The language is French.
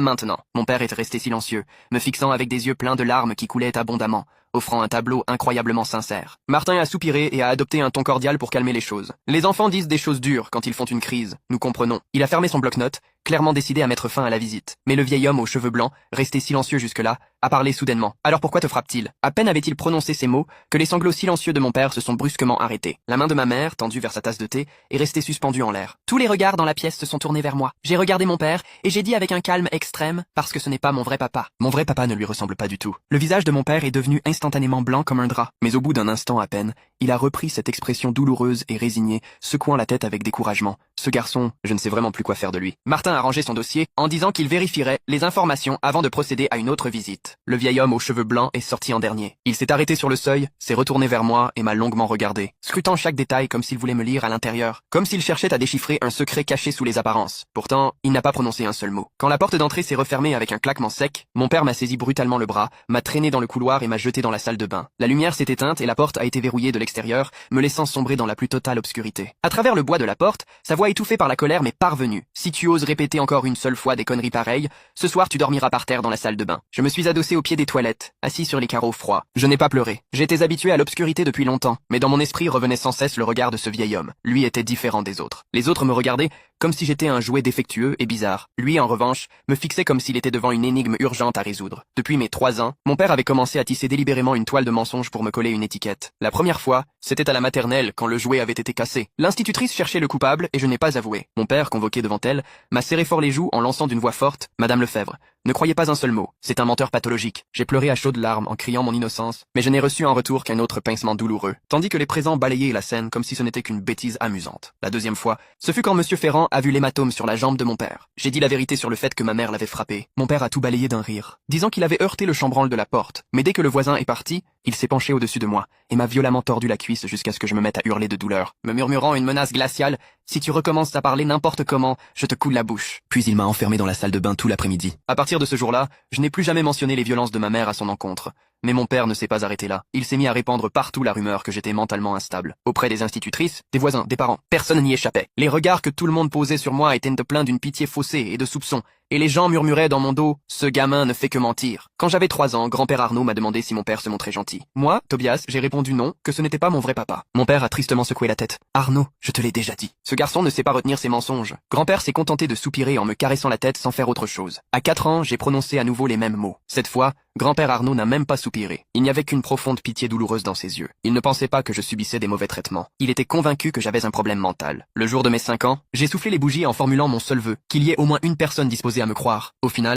Maintenant, mon père était resté silencieux, me fixant avec des yeux pleins de larmes qui coulaient abondamment, offrant un tableau incroyablement sincère. Martin a soupiré et a adopté un ton cordial pour calmer les choses. Les enfants disent des choses dures quand ils font une crise, nous comprenons. Il a fermé son bloc-notes, clairement décidé à mettre fin à la visite. Mais le vieil homme aux cheveux blancs, resté silencieux jusque-là, a parlé soudainement. Alors pourquoi te frappe-t-il? À peine avait-il prononcé ces mots que les sanglots silencieux de mon père se sont brusquement arrêtés. La main de ma mère, tendue vers sa tasse de thé, est restée suspendue en l'air. Tous les regards dans la pièce se sont tournés vers moi. J'ai regardé mon père et j'ai dit avec un calme extrême, parce que ce n'est pas mon vrai papa. Mon vrai papa ne lui ressemble pas du tout. Le visage de mon père est devenu instantanément blanc comme un drap. Mais au bout d'un instant à peine, il a repris cette expression douloureuse et résignée, secouant la tête avec découragement. Ce garçon, je ne sais vraiment plus quoi faire de lui. Martin a rangé son dossier en disant qu'il vérifierait les informations avant de procéder à une autre visite. Le vieil homme aux cheveux blancs est sorti en dernier. Il s'est arrêté sur le seuil, s'est retourné vers moi et m'a longuement regardé, scrutant chaque détail comme s'il voulait me lire à l'intérieur, comme s'il cherchait à déchiffrer un secret caché sous les apparences. Pourtant, il n'a pas prononcé un seul mot. Quand la porte d'entrée s'est refermée avec un claquement sec, mon père m'a saisi brutalement le bras, m'a traîné dans le couloir et m'a jeté dans la salle de bain. La lumière s'est éteinte et la porte a été verrouillée de l'extérieur, me laissant sombrer dans la plus totale obscurité. À travers le bois de la porte, sa voix étouffée par la colère m'est parvenue. Si tu oses répéter encore une seule fois des conneries pareilles, ce soir tu dormiras par terre dans la salle de bain. Je me suis adossé au pied des toilettes, assis sur les carreaux froids. Je n'ai pas pleuré. J'étais habitué à l'obscurité depuis longtemps, mais dans mon esprit revenait sans cesse le regard de ce vieil homme. Lui était différent des autres. Les autres me regardaient comme si j'étais un jouet défectueux et bizarre. Lui, en revanche, me fixait comme s'il était devant une énigme urgente à résoudre. Depuis mes 3 ans, mon père avait commencé à tisser délibérément une toile de mensonge pour me coller une étiquette. La première fois, c'était à la maternelle, quand le jouet avait été cassé. L'institutrice cherchait le coupable et je n'ai pas avoué. Mon père, convoqué devant elle, m'a serré fort les joues en lançant d'une voix forte « Madame Lefebvre, ne croyez pas un seul mot. C'est un menteur pathologique. » J'ai pleuré à chaudes larmes en criant mon innocence, mais je n'ai reçu en retour qu'un autre pincement douloureux, tandis que les présents balayaient la scène comme si ce n'était qu'une bêtise amusante. La deuxième fois, ce fut quand Monsieur Ferrand a vu l'hématome sur la jambe de mon père. J'ai dit la vérité sur le fait que ma mère l'avait frappé. Mon père a tout balayé d'un rire, disant qu'il avait heurté le chambranle de la porte, mais dès que le voisin est parti, il s'est penché au-dessus de moi et m'a violemment tordu la cuisse jusqu'à ce que je me mette à hurler de douleur, me murmurant une menace glaciale « Si tu recommences à parler n'importe comment, je te coule la bouche ». Puis il m'a enfermé dans la salle de bain tout l'après-midi. À partir de ce jour-là, je n'ai plus jamais mentionné les violences de ma mère à son encontre. Mais mon père ne s'est pas arrêté là. Il s'est mis à répandre partout la rumeur que j'étais mentalement instable. Auprès des institutrices, des voisins, des parents, personne n'y échappait. Les regards que tout le monde posait sur moi étaient pleins d'une pitié faussée et de soupçons. Et les gens murmuraient dans mon dos « Ce gamin ne fait que mentir ». Quand j'avais 3 ans, grand-père Arnaud m'a demandé si mon père se montrait gentil. Moi, Tobias, j'ai répondu non, que ce n'était pas mon vrai papa. Mon père a tristement secoué la tête. « Arnaud, je te l'ai déjà dit. » Ce garçon ne sait pas retenir ses mensonges. Grand-père s'est contenté de soupirer en me caressant la tête sans faire autre chose. À 4 ans, j'ai prononcé à nouveau les mêmes mots. Cette fois, grand-père Arnaud n'a même pas soupiré. Il n'y avait qu'une profonde pitié douloureuse dans ses yeux. Il ne pensait pas que je subissais des mauvais traitements. Il était convaincu que j'avais un problème mental. Le jour de mes 5 ans, j'ai soufflé les bougies en formulant mon seul vœu, qu'il y ait au moins une personne disposée à me croire. Au final,